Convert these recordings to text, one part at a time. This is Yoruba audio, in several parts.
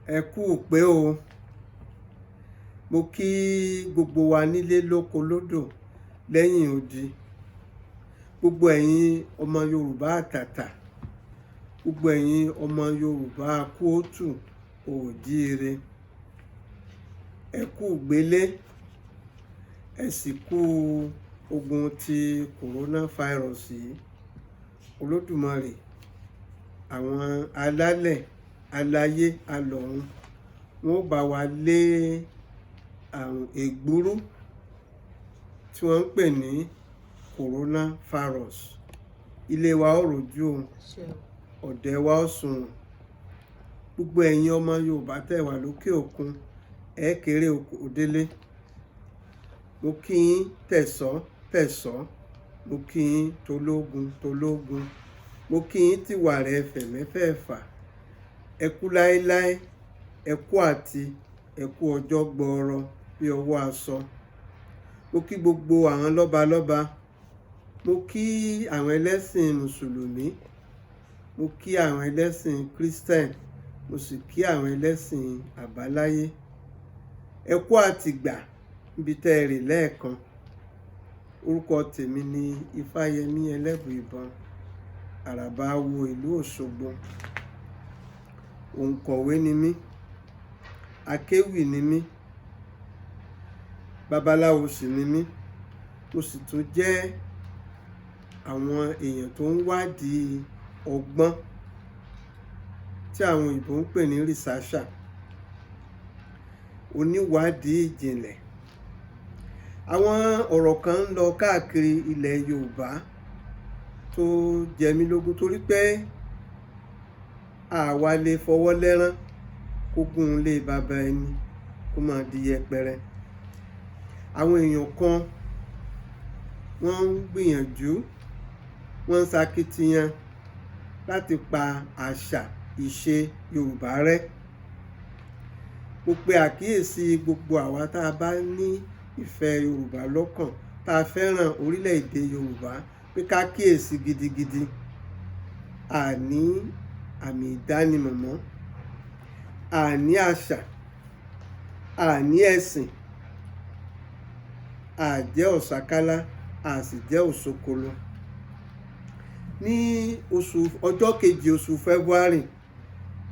Ẹ kú pé o. Mo kí gbogbo wa nílé lóko lódò lẹ́yìn odi. Gbogbo ẹ̀yin ọmọ Yorùbá àtàtà. Gbogbo ẹ̀yin ọmọ Yorùbá kóòtù òjíire. Ẹ kú gbélé. Ẹ sì kú ogun ti coronavirus yìí. Olódùmarè, àwọn alálẹ̀, aláyé, alọ̀run, wọ́n bá wa lé àrùn ègbúrú tí wọ́n ń pè ní coronavirus. Ilé wa ó rojú o, ọ̀dẹ̀ wa ó sùn. Gbogbo ẹ̀yin ọmọ Yorùbá tẹ́ wà lókè òkun, ẹ kéré òdélé. Mo kí yín tẹ̀sọ́ tẹ̀sọ́, mo kí yín tológun tológun, mo kí yín tìwà rẹ̀ fẹ̀mẹ́fẹ̀ẹ̀fà. Ẹ kú láéláé, ẹ kú àti ẹ kú ọjọ́ gbọọrọ bí ọwọ́ aṣọ. Mo kí gbogbo àwọn lọ́balọ́ba, mo kí àwọn ẹlẹ́sìn mùsùlùmí, mo kí àwọn ẹlẹ́sìn Christian, mo sì kí àwọn ẹlẹ́sìn àbáláyé. Ẹ kú àtìgbà níbi tẹ́ ẹ rè lẹ́ẹ̀kan. Orúkọ tèmi ni Ifáyẹmí Ẹlẹ́bùíbọn, àràbà awo ìlú Òṣogbo. Òǹkọ̀wé ni mí, akéwì ni mí, babaláwo sì ni mí. Mo sì tún jẹ́ àwọn èèyàn tó ń wádìí ọgbọ́n tí àwọn òyìnbó ń pè ní researcher, oníwádìí ìjìnlẹ̀. Àwọn ọ̀rọ̀ kan ń lọ káàkiri ilẹ̀ Yorùbá tó jẹ mí lógún torí pé àwa lè fọwọ́ lẹ́rán kó gún lé bàbá ẹni kó máa di yẹpẹrẹ. Àwọn èèyàn kan wọ́n ń gbìyànjú, wọ́n ń ṣakitiyan láti pa àṣà ìṣe Yorùbá rẹ́. Mo pe àkíyèsí gbogbo àwa tá a bá ní ìfẹ́ Yorùbá lọ́kàn, tá a fẹ́ràn orílẹ̀-èdè Yorùbá, pé ká kíyèsí gidigidi. Àní àmì ìdánimọ̀ mọ́, àní àṣà, àní ẹ̀sìn, àjẹ́ ọ̀sákálá, a sì jẹ́ òṣokolo. Ní ọjọ́ kejì oṣù February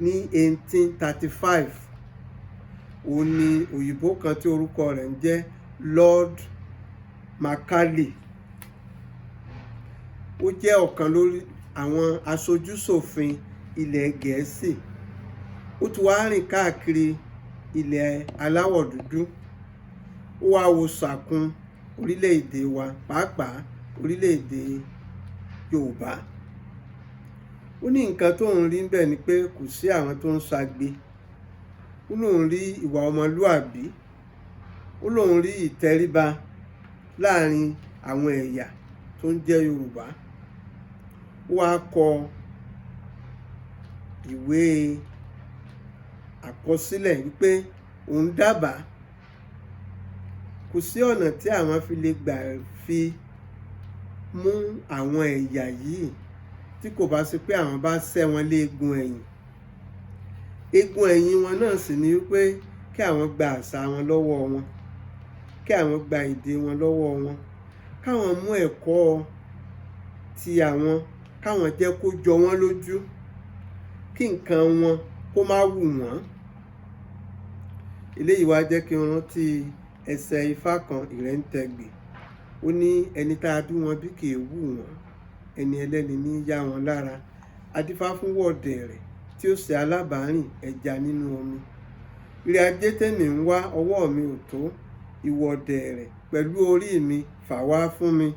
ní 1835, òun ni òyìnbó kan tí orúkọ rẹ̀ ń jẹ́ Lord Macaulay. Ó jẹ́ ọ̀kan lórí àwọn aṣojúṣòfin ilẹ̀ Gẹ̀ẹ́sì. Ó ti wá rìn káàkiri ilẹ̀ aláwọ̀ dúdú. Ó wá wo sàkún orílẹ̀-èdè wa, pàápàá orílẹ̀-èdè Yorùbá. Ó ní nǹkan tó ń rí níbẹ̀ ni pé kò sí àwọn tó ń ṣagbe. Ó lóun rí ìwà ọmọlúàbí. Ó lóun rí ìtẹríba láàrin àwọn ẹ̀yà tó ń jẹ́ Yorùbá. Ó wá kọ ìwé àkọsílẹ̀ wípé òun dábàá kò sí ọ̀nà tí àwọn fi lè gbà fi mú àwọn ẹ̀yà yìí tí kò bá sí pé àwọn bá ṣẹ́ wọn lé eegun ẹ̀yìn. Eegun ẹ̀yìn wọn náà sì ni wípé kí àwọn gba àṣà wọn lọ́wọ́ wọn, kí àwọn gba èdè wọn lọ́wọ́ wọn, káwọn mú ẹ̀kọ́ ti àwọn, káwọn jẹ́ kó jọ wọ́n lójú, kí nǹkan wọn kó má wù wọ́n. Eléyìí wá jẹ́ kí n rántí ẹsẹ̀ Ifá kan, Ìrẹ̀ntẹ̀gbè. Ó ní ẹni tá a bí wọn bí kì í wù wọ́n, ẹni ẹlẹ́ni ní yá wọn lára. Adífá fún wọ̀dẹ̀rẹ̀ tí ó ṣe alábàárìn ẹja nínú omi. Ire ajé tèmi ń wá, ọwọ́ mi ò tó, ìwọ̀dẹ̀rẹ̀ pẹ̀lú orí mi fà wá fún mi.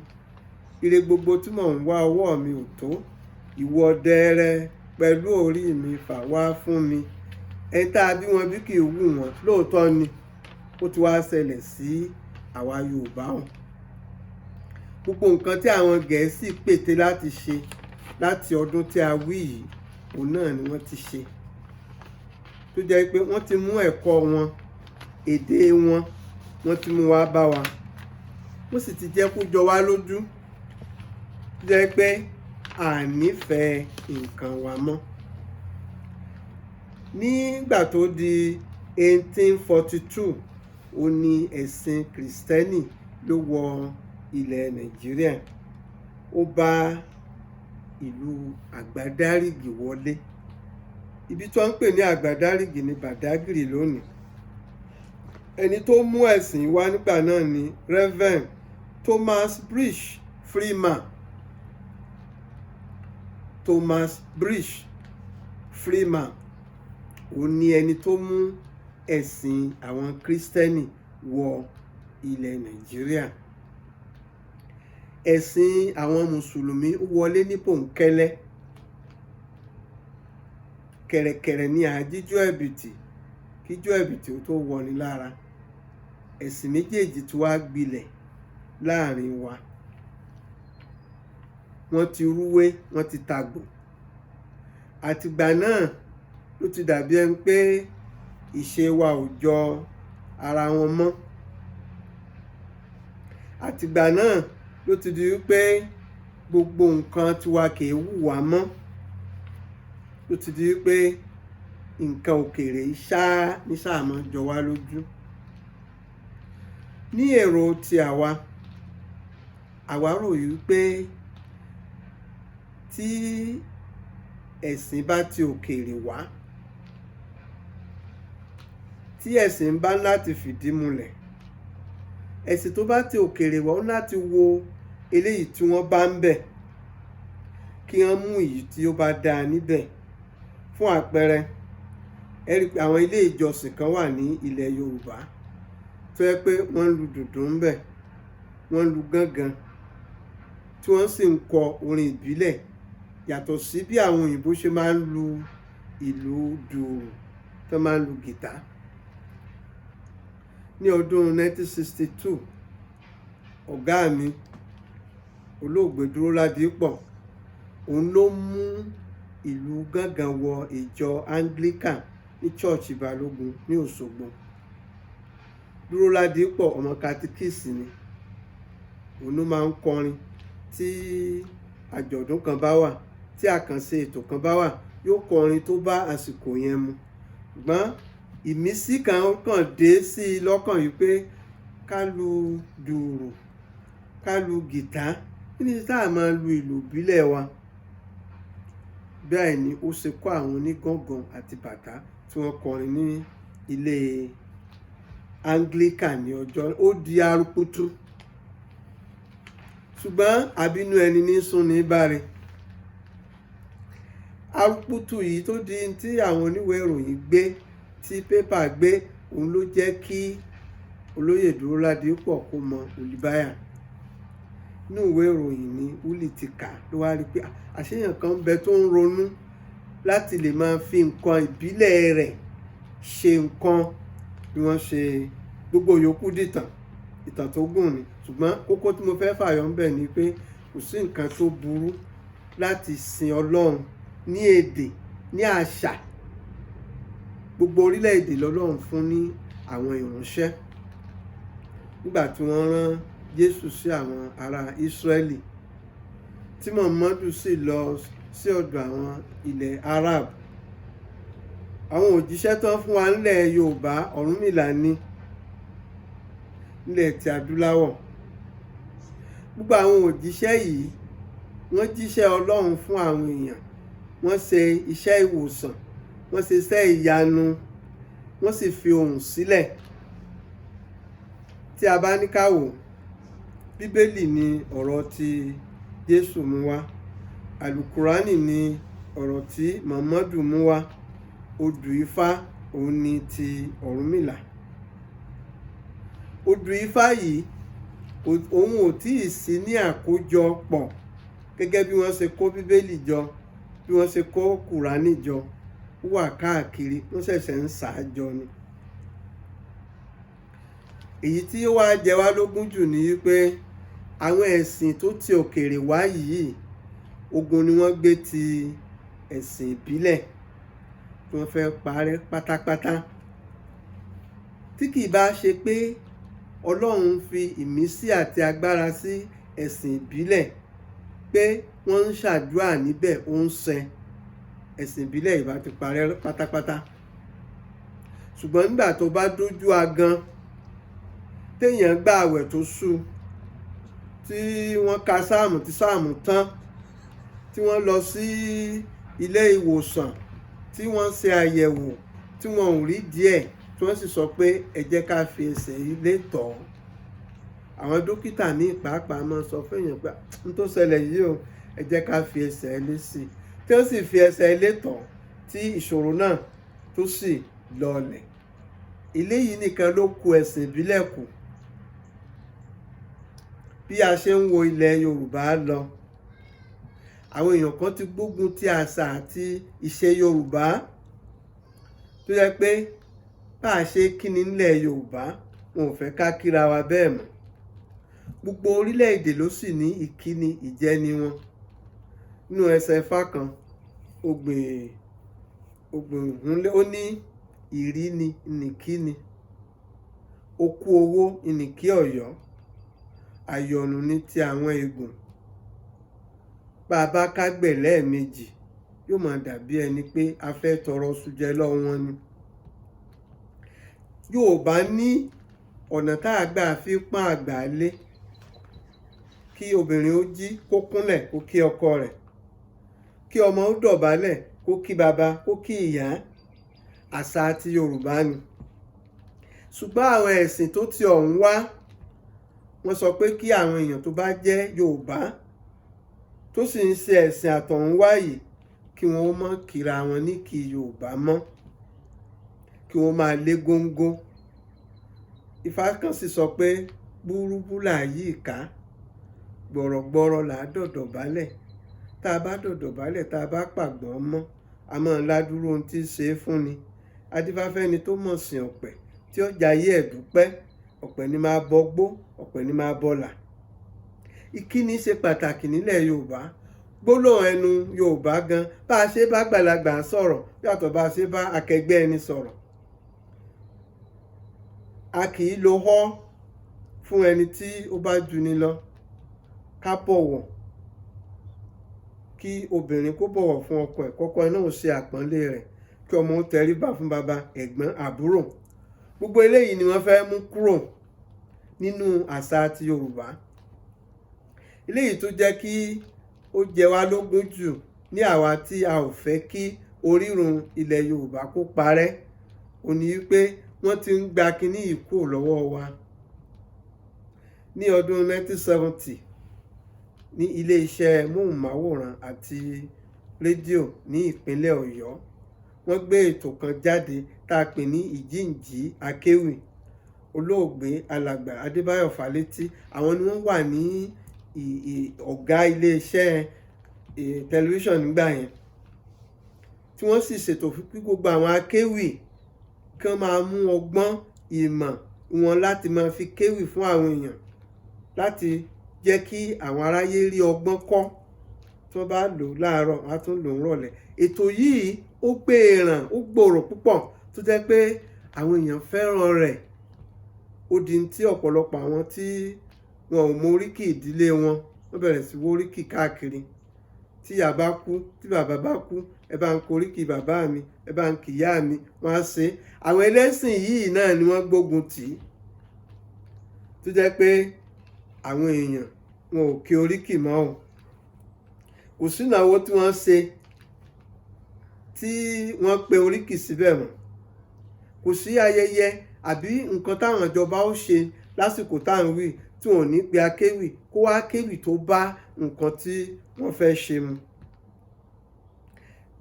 Ire gbogbo tí mò ń wá, ọwọ́ mi ò tó, ìwọ̀dẹ̀rẹ̀ pẹ̀lú orí mi fà wá fún mi. Ẹni tá a bí wọn bí kì í wù wọ́n, lóòótọ́ ni ó ti wá ṣẹlẹ̀ sí àwa Yorùbá hàn. Gbogbo nǹkan tí àwọn Gẹ̀ẹ́sì pète láti ṣe láti ọdún tí a wí yìí, òun náà ni wọ́n ti ṣe. Tó jẹ́ pé wọ́n ti mú ẹ̀kọ́ wọn, èdè wọn, wọ́n ti mú wá bá wa. Wọ́n sì ti jẹ́ kó jọ wá lójú. Tó jẹ́ pé à nífẹ̀ẹ́ nǹkan wa mọ́. nígbà tó di 1842 ó ní ẹ̀sìn kìrìsìtẹ́nì ló wọ ilẹ̀ Nàìjíríà. Ó bá ìlú Àgbádárìgì wọlé. Ibi tí wọ́n ń pè ní Àgbádárìgì ní Bàdágìrì lónìí. Ẹni tó mú ẹ̀sìn wá nígbà náà ni Reverend Thomas Bridge Freeman. Thomas Bridge Freeman òun ni ẹni tó mú ẹ̀sìn àwọn Kristẹni wọ ilẹ̀ Nàìjíríà. Ẹ̀sìn àwọn Mùsùlùmí wọlé ní bòńkẹ́lẹ́. Kẹ̀rẹ̀kẹ̀rẹ̀ ní àjíjọ́ ẹ̀bìtì kíjọ́ ẹ̀bìtì ó tó wọni lára. Ẹ̀sìn méjèèjì tí wàá gbilẹ̀ láàrin wa. Wọ́n ti rúwé, wọ́n ti tàgbò. Àtìgbà náà ló ti dàbí ẹni pé ìṣe wa ò jọ ara wọn mọ́. Àtìgbà náà ló ti di wípé gbogbo nǹkan tiwa kì í wù wá mọ́. Ló ti di wípé nǹkan òkèèrè ní sáà máa jọ wá lójú. Ní èrò ti àwa rò wípé tí ẹ̀sìn bá ti òkèèrè wá, tí ẹ̀sìn bá láti fìdí múlẹ̀, ẹ̀sìn tó bá ti òkèèrè wá ó láti wo eléyìí tí wọ́n bá ń bẹ̀ kí wọ́n mú èyí tí ó bá dáa níbẹ̀. Fún àpẹẹrẹ, ẹ rí pé àwọn ilé ìjọsìn kan wà ní ilẹ̀ Yorùbá tó yẹ pé wọ́n lu dùndún ń bẹ̀, wọ́n lu gángan, tí wọ́n sì ń kọ orin ìbílẹ̀ yàtọ̀ sí bí àwọn òyìnbó ṣe máa ń lu ìlù dùrù tó máa ń lu gìtá. Ní ọdún 1962, ọ̀gá mi olóògbé Dúróládìpọ̀ òun ló mú ìlù gángan wọ ìjọ Anglican ní Church Balógun ní Òṣogbo. Dúróládìpọ̀ ọmọ katikíìsì ni. Òun ló máa ń kọrin tí àjọ̀dún kan bá wà, tí àkànṣe ètò kan bá wà, yóò kọrin tó bá àsìkò yẹn mu. Ṣùgbọ́n ìmísí kan kàn dé sí i lọ́kàn yìí pé ká lu dùrù, ká lu gìtá, kí ni tá a máa lu ìlù ìbílẹ̀ wa. Bẹ́ẹ̀ ni ó ṣe kọ́ àwọn onígàngàn àti bàtá tí wọ́n kọrin ní ilé Anglican ní ọjọ́. Ó di arukutu. Ṣùgbọ́n àbínú ẹni ní sún ní báre. Arukutu yìí tó di tí àwọn oníwèé ìròyìn gbé, tí pépà gbé, òun ló jẹ́ kí olóyè Dúróládìpọ̀ kó mọ Olùbáyà. Inú ìwé ìròyìn ni Wúlì ti kà ló wá rí pé àṣeyàn kan ń bẹ tó ń ronú láti lè máa fi nǹkan ìbílẹ̀ rẹ̀ ṣe nǹkan bí wọ́n ṣe gbogbo yòókù dìtàn, ìtàn tó gùn ni. Ṣùgbọ́n kókó tí mo fẹ́ fàyọ ńbẹ̀ ni pé kò sí nǹkan tó burú láti sin Ọlọ́run ní èdè, ní àṣà. Gbogbo orílẹ̀-èdè lọ́lọ́run fún ní àwọn ìránṣẹ́. Nígbà tí wọ́n rán Jésù sí àwọn ará Ísírẹ́lì, tí Mọ̀mọ́dù sì lọ sí ọ̀dọ̀ àwọn ilẹ̀ Arab, àwọn òjíṣẹ́ tó ń fún wa nílẹ̀ Yorùbá Ọ̀rúnmìlà ní nílẹ̀ ti adúláwọ̀. Gbogbo àwọn òjíṣẹ́ yìí wọ́n jíṣẹ́ Ọlọ́run fún àwọn èèyàn. Wọ́n ṣe iṣẹ́ ìwòsàn, wọ́n ṣe iṣẹ́ ìyanu, wọ́n sì fi ohùn sílẹ̀. Tí a bá ní ká wò, Bíbélì ni ọ̀rọ̀ tí Jésù mú wá, Àlùkùránì ni ọ̀rọ̀ tí Mọ̀mọ́dù mú wá, odù Ifá òun ni ti Ọ̀rúnmìlà. Odù Ifá yìí òun ò tíì sí ní àkójọpọ̀ gẹ́gẹ́ bí wọ́n ṣe kó Bíbélì jọ, bí wọ́n ṣe kó Kùránì jọ. Ó wà káàkiri, wọ́n ṣẹ̀ṣẹ̀ ń ṣàjọ ni. Èyí tí ó wá jẹ wá lógún jù ni wípé àwọn ẹ̀sìn tó ti òkèèrè wá yìí, ogun ni wọ́n gbé ti ẹ̀sìn ìbílẹ̀ tí wọ́n fẹ́ parẹ́ pátápátá. Tí kì í bá ṣe pé Ọlọ́run fi ìmísí àti agbára sí ẹ̀sìn ìbílẹ̀, pé wọ́n ń ṣàdúrà níbẹ̀ ó ń ṣẹ, ẹ̀sìn ìbílẹ̀ ìbá ti parẹ́ pátápátá. ṣùgbọ́n nígbà tó bá dójú agan téèyàn gba àwẹ̀ tó sú tí wọ́n ka sáàmù tí sáàmù tán tí wọ́n lọ sí ilé ìwòsàn tí wọ́n ṣe àyẹ̀wò tí wọ́n ò rí díẹ̀ tí wọ́n sì sọ pé ẹ jẹ́ ká fi ẹsẹ̀ ilé tọ̀ ọ́. Àwọn dókítà ní pàápàá máa sọ fún èèyàn pé n tó ṣẹlẹ̀ yìí o ẹ jẹ́ ká fi ẹsẹ̀ ilé sí i tí wọ́n sì fi ẹsẹ̀ ilé tọ̀ tí ìṣòro náà tó sì lọọlẹ̀. Eléyìí nìkan ló kù ẹ̀sìn ìbílẹ̀ kù. Bí a ṣe ń wo ilẹ̀ Yorùbá lọ, àwọn èèyàn kan ti gbógun ti àṣà àti ìṣe Yorùbá tó yẹ pé bá a ṣe kíni nílẹ̀ Yorùbá wọn ò fẹ́ ká kíra wa bẹ́ẹ̀ mọ́. Gbogbo orílẹ̀-èdè ló sì ní ìkíni ìjẹni wọn. Nínú ẹsẹ̀ Ifá kan Ògbìnhúnlé ó ní ìríni nìkíni, okú owó ìnìkí Ọ̀yọ́, àyọ̀nù ní ti àwọn Ègùn. Bá a bá kágbẹ̀ lẹ́ẹ̀mejì yóò máa dàbí ẹni pé a fẹ́ tọrọ sùjẹ lọ́wọ́ wọn ni. Yorùbá ní ọ̀nà tá a gbà fi pọ́n àgbà lé, kí obìnrin ó jí kó kúnlẹ̀ kó kí ọkọ rẹ̀, kí ọmọ ó dọ̀bálẹ̀ kó kí baba kó kí ìyá. Àṣà ti Yorùbá ni. Ṣùgbọ́n àwọn ẹ̀sìn tó ti ọ̀hún wá wọ́n sọ pé kí àwọn èèyàn tó bá jẹ́ Yorùbá tó sì ń ṣe ẹ̀sìn àtọ̀húnwá yìí kí wọ́n má kíra wọn ní kí Yorùbá mọ́, kí wọ́n máa lé góńgó. Ifá kan sì sọ pé búrúbú là yí ìká, gbọ̀rọ̀gbọ̀rọ̀ là á dọ̀dọ̀ bálẹ̀. Tá a bá dọ̀dọ̀ bálẹ̀ tá a bá pàgbọ́n mọ́ a máa ládúró ohun tí ń ṣe é fún ni. Adífáfẹ́ni tó mọ̀ sìn ọ̀pẹ̀ tí ó jayé ẹ̀ dúpẹ́, ọ̀pẹ̀ ni máa bọgbó, ọ̀pẹ̀ ni máa bọlà. Ìkíni ṣe pàtàkì nílẹ̀ Yorùbá. Gbólóhùn ẹnu Yorùbá gan bá a ṣe bá gbàlagbà sọ̀rọ̀ yàtọ̀ bá a ṣe bá akẹgbẹ́ ẹni sọ̀rọ̀. A kì í lo họ́ fún ẹni tí ó bá jù ni lọ. Ká bọ̀wọ̀, kí obìnrin kó bọ̀wọ̀ fún ọkọ ẹ̀, kọ́kọ́ náà ó ṣe àpọ́nlé rẹ̀, kí ọmọ ó tẹríba fún baba, ẹ̀gbọ́n, àbúrò. Gbogbo eléyìí ni wọ́n fẹ́ mú kúrò nínú àṣà ti Yorùbá. Eléyìí tó jẹ́ kí ó jẹ wá lógún jù ní àwa tí a ò fẹ́ kí orírun ilẹ̀ Yorùbá kó parẹ́, ó ní wípé wọ́n ti ń gba kinní yìí kúrò lọ́wọ́ wa. Ní ọdún 1970 ní ilé-iṣẹ́ móhùnmáwòrán àti rédíò ní ìpínlẹ̀ Ọ̀yọ́ wọ́n gbé ètò kan jáde tá a pè ní Ìjíǹjí Akéwì. Olóògbé alàgbà Adébáyọ̀ Fálétí àwọn ni wọ́n wà ní ọ̀gá ilé-iṣẹ́ tẹlifíṣàn nígbà yẹn, tí wọ́n sì ṣètò fún gbogbo àwọn akéwì kí wọ́n máa mú ọgbọ́n ìmọ̀ wọn láti máa fi kéwì fún àwọn èèyàn, láti jẹ́ kí àwọn aráyé rí ọgbọ́n kọ́. Tí wọ́n bá lò láàárọ̀ wọ́n á tún lò rọ̀lẹ́. Ètò yìí ó gbèràn, ó gbòòrò púpọ̀ tó jẹ́ pé àwọn èèyàn fẹ́ràn rẹ̀. Ó di tí ọ̀pọ̀lọpọ̀ àwọn tí wọn ò mọ oríkì ìdílé wọn wọ́n bẹ̀rẹ̀ sí wọ oríkì káàkiri. Tí ìyá bá kú, tí bàbá bá kú, ẹ bá ń koríkì bàbá mi, ẹ bá ń kìyà mi, wọ́n á ṣe. Àwọn ẹlẹ́sìn yìí náà ni wọ́n gbógun tì í, tó jẹ́ pé àwọn èèyàn wọn ò kí oríkì mọ́ o. Kò sí ìnáwó tí wọ́n ṣe tí wọ́n pe oríkì síbẹ̀ mọ́. Kò sí ayẹyẹ àbí nǹkan táwọn ìjọba ó ṣe lásìkò táwọn wí tí wọn ò ní pe akéwì kó wá kéwì tó bá nǹkan tí wọ́n fẹ́ ṣe mu.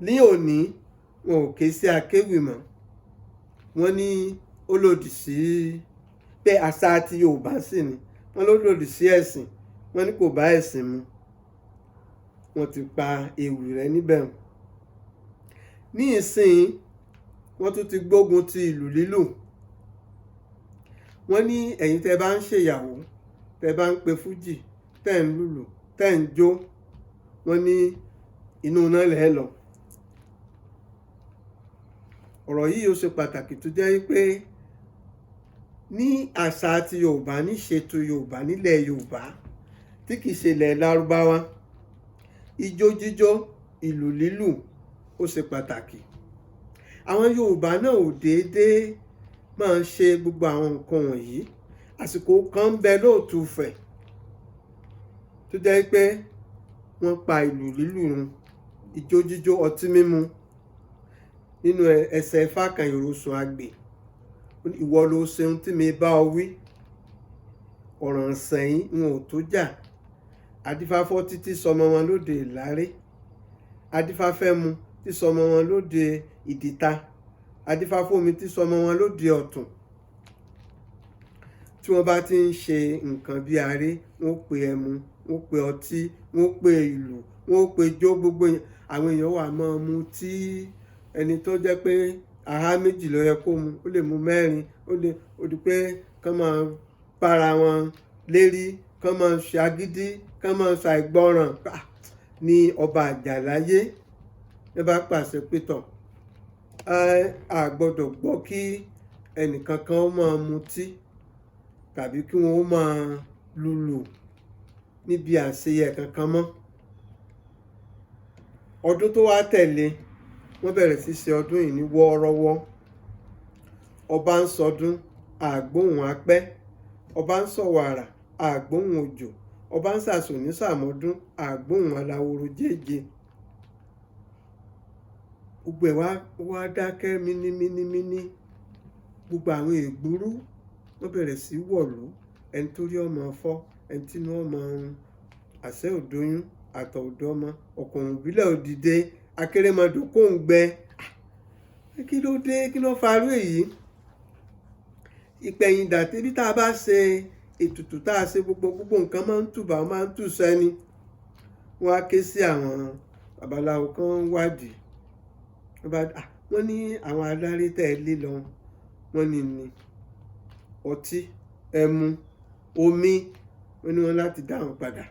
Ní òní wọn ò ké sí akéwì mọ́. Wọ́n ní ó lòdì sí pé àṣà ti Yorùbá sì ni. Wọ́n ló lòdì sí ẹ̀sìn. Wọ́n ní kò bá ẹ̀sìn mu. Wọ́n ti pa ewì rẹ̀ níbẹ̀. Ní ìsìn wọ́n tún ti gbógun ti ìlù lílù. Wọ́n ní ẹ̀yin tẹ́ bá ń ṣèyàwó, tẹ́ bá ń pe fújì, tẹ́ ń lùlù, tẹ́ ń jó, wọ́n ní inú náà lẹ́ lọ. Ọ̀rọ̀ yìí ó ṣe pàtàkì tó jẹ́ pé ní àṣà ti Yorùbá, ní ìṣètò Yorùbá, nílẹ̀ Yorùbá tí kìí ṣe ilẹ̀ Lárúbáwá, ijó jíjó, ìlù lílù ó ṣe pàtàkì. Àwọn Yorùbá náà ò déédéé máa ṣe gbogbo àwọn nǹkan wọ̀nyí. Àsìkò kan ń bẹ lóòtú Ifẹ̀ tó jẹ́ pé wọ́n pa ìlù lílù run, ijó jíjó, ọtí mímu. Nínú ẹsẹ̀ Ifá kan Ìrosùn Agbè, ìwọ ló ṣeun tí mi bá ọ wí, ọ̀ràn sẹ́yìn n ò tó jà. Adífá fọ́tí tí sọmọ wọn lóde Ìláré, adífá fẹ́mu tí sọmọ wọn lóde Ìdìta, adífá fómi tí sọmọ wọn lóde Ọ̀tún. Tí wọ́n bá ti ń ṣe nǹkan bí aré, wọ́n pe ẹmu, wọ́n pe ọtí, wọ́n pe ìlù, wọ́n pe jó, gbogbo àwọn èèyàn wà máa mu tí ẹni tó jẹ́ pé àhá méjì ló yẹ kó mu, ó lè mu mẹ́rin, ó di pé kán máa bára wọn lérí, kán máa ṣe agídí, kán máa ṣàìgbọràn. Ní ọba Àjàláyé ẹ bá pàṣẹ pé tọ̀, a gbọ́dọ̀ gbọ́ kí ẹnìkankan ó máa mutí tàbí kí wọ́n ó máa lùlù níbi àṣeyẹ kankan mọ́. Ọdún tó wá tẹ̀lé, wọ́n bẹ̀rẹ̀ sí ṣe ọdún yìí ní wọ́ọ́rọ́wọ́. Ọba ń sọdún, àgbóhùn apẹ́. Ọba ń sọ̀wàrà, àgbóhùn òjò. Ọba ń sàsùn ní sàmọ́dún, àgbóhùn aláwòrò jẹ́jẹ́. Gbogbo ẹ̀ wá dákẹ́ mínímínímíní. Gbogbo àwọn ègbúrú wọ́n bẹ̀rẹ̀ sí wọ̀lú, ẹni tó rí ọmọ fọ́, ẹni tí inú ọmọ ọrùn, àṣẹ òdóyún, àtọ̀ òdọ́mọ, ọkùnrin ìbílẹ̀ òdìdé, akérèmọdò kò ń gbẹ. Kí ló dé? Kí ló farú èyí? Ìpẹ̀yìndà tẹ́bí tá a bá ṣe ètùtù, tá a ṣe gbogbo nǹkan máa ń tùbà, máa ń tù sẹ́ni. Wọ́n á ké sí àwọn babaláwo kan wádìí. Wọ́n ní àwọn adarí tẹ̀ lé lọ, wọ́n ní ọtí, ẹmu, omi, wọ́n ní wọ́n láti dá wọn padà.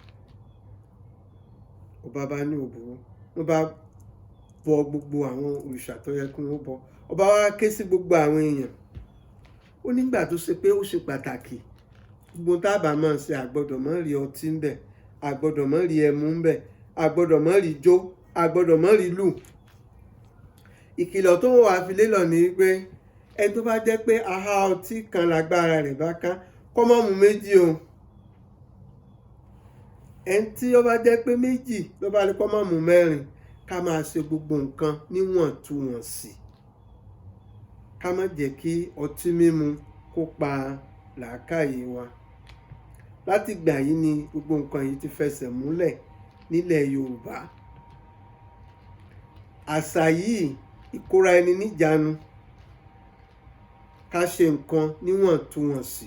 Ọba bá ní òbúrú, wọ́n bá bọ gbogbo àwọn òrìṣà tó yẹ kí wọ́n bọ. Ọba wá ké sí gbogbo àwọn èèyàn. Ó nígbà tó ṣe pé ó ṣe pàtàkì, gbogbo tá a bá máa ṣe, àgbọ́dọ̀ má rí ọtí ń bẹ̀, àgbọ́dọ̀ má rí ẹmu ń bẹ̀, àgbọ́dọ̀ má rí jó, àgbọ́dọ̀ má rí lù. Ìkìlọ̀ tó wà fi lélọ̀ ní pé ẹni tó bá jẹ́ pé ahá ọtí kan lágbára rẹ̀ bá ká, kó má mu méjì o. Ẹni tí ó bá jẹ́ pé méjì ló bá lè, kó má mu mẹ́rin. Ká máa ṣe gbogbo nǹkan níwọ̀ntúnwọ̀nsì. Ká má jẹ́ kí ọtí mímu kó pa làákàyè wa. Láti ìgbà yìí ni gbogbo nǹkan yìí ti fẹsẹ̀ múlẹ̀ nílẹ̀ Yorùbá. Àṣà yìí, ìkóra ẹni níjàánu, ká ṣe nǹkan níwọ̀ntúnwọ̀nsì,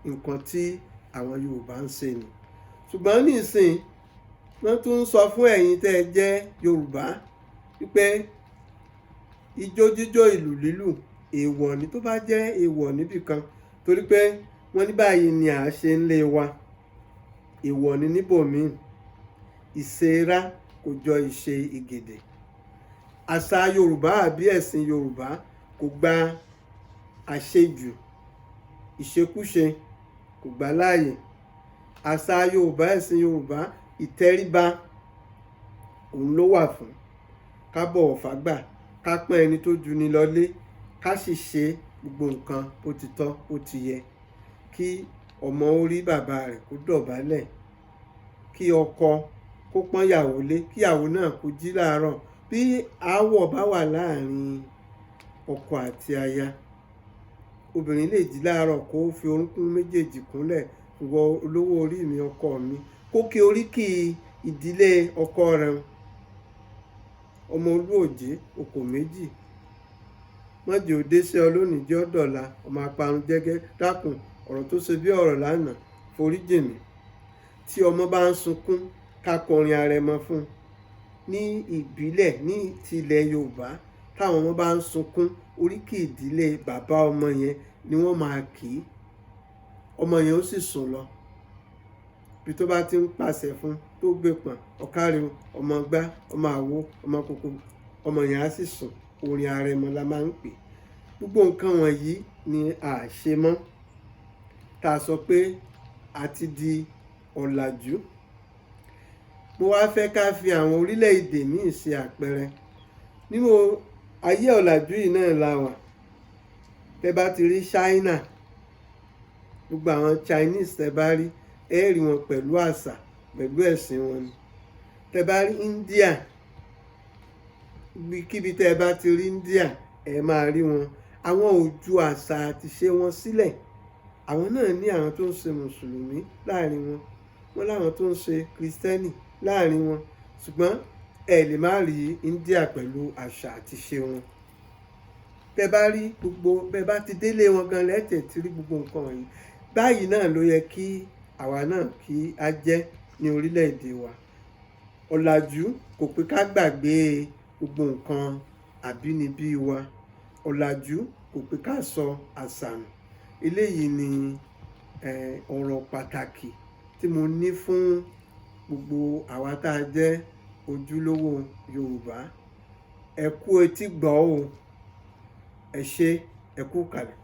nǹkan tí àwọn Yorùbá ń ṣe ni. Ṣùgbọ́n nísìn wọ́n tún ń sọ fún ẹ̀yin tẹ́ ẹ jẹ́ Yorùbá wípé ijó jíjó, ìlù lílù èèwọ̀ ni. Tó bá jẹ́ èèwọ̀ níbì kan, torí pé wọ́n ní báyìí ni à á ṣe ń lé wa, èèwọ̀ ni níbòmíì. Ìṣerá kò jọ ìṣe ìgèdè. Àṣà Yorùbá àbí ẹ̀sìn Yorùbá kò gba àṣejù, ìṣekúṣe kò gbà láàyè. Àṣà Yorùbá, ẹ̀sìn Yorùbá, ìtẹríba òun ló wà fún. Ká bọ̀wọ̀ fágbà, ká pọ́n ẹni tó jù ni lọlé, ká sì ṣe gbogbo nǹkan bó ti tọ́, bó ti yẹ. Kí ọmọ ó rí bàbá rẹ̀ kó dọ̀bálẹ̀, kí ọkọ kó pọ́n ìyàwó lé, kí ìyàwó náà kó jí láàárọ̀. Bí aáwọ̀ bá wà láàrin ọkọ àti aya, obìnrin lè jí láàárọ̀ kó fi orúnkún méjèèjì kúnlẹ̀, wọ olówó orí mi, ọkọ mi, kó kí oríkì ìdílé ọkọ rẹ̀. Ọmọ olúòjé okò méjì, mọ́jì òde sí ọ lónìí jẹ́ ọ̀dọ̀la, ọmọ aparun jẹ́gẹ́, dákun ọ̀rọ̀ tó ṣe bí ọ̀rọ̀ lánàá, foríjì mí. Tí ọmọ bá ń sunkún, ká kọrin arẹmọ fún un. Ní ìbílẹ̀, ní tilẹ̀ Yorùbá, táwọn ọmọ bá ń sunkún, oríkì ìdílé bàbá ọmọ yẹn ni wọ́n máa kì í. Ọmọ yẹn ó sì sùn lọ. Bí tó bá ti ń pàṣẹ fún, tó gbé pọ̀n, ọ̀kárí ọmọ gbá, ọmọ àwo, ọmọ kòkó, ọmọ yẹn á sì sùn. Orin arẹmọ la máa ń pè. Gbogbo nǹkan wọ̀nyí ni a ṣe mọ́. Tá a sọ pé a ti di ọ̀làjú. Mo wá fẹ́ ká fi àwọn orílẹ̀-èdè míì ṣe àpẹẹrẹ. Nínú ayé ọ̀làjú yìí náà la wà. tẹ́ bá ti rí China, gbogbo àwọn Chinese tẹ́ bá rí ẹ rí wọn pẹ̀lú àṣà pẹ̀lú ẹ̀sìn wọn ni. Tẹ́ bá rí India, ibikíbi tẹ́ bá ti rí India ẹ máa rí wọn. Àwọn ò ju àṣà àti ṣe wọn sílẹ̀. Àwọn náà ní àwọn tó ń ṣe mùsùlùmí láàrin wọn, wọ́n láwọn tó ń ṣe kristẹni láàrin wọn, ṣùgbọ́n ẹ lè má rí India pẹ̀lú àṣà àti ṣe wọn. Tẹ́ bá rí gbogbo, bẹ́ bá ti délé wọn gan lẹ́tẹ̀ tí rí gbogbo nǹkan wọ̀nyí. Báyìí náà ló yẹ kí àwa náà kí á jẹ́ ní orílẹ̀-èdè wa. Ọ̀làjú kò pé ká gbàgbé gbogbo nǹkan àbínibí wa. Ọ̀làjú kò pé ká sọ àṣà nù. Eléyìí ni ọ̀rọ̀ pàtàkì tí mo ní fún gbogbo àwa tá a jẹ́ ojúlówó Yorùbá. Ẹ kú etí gbọ́ o. Ẹ ṣé, ẹ kú kàlẹ̀.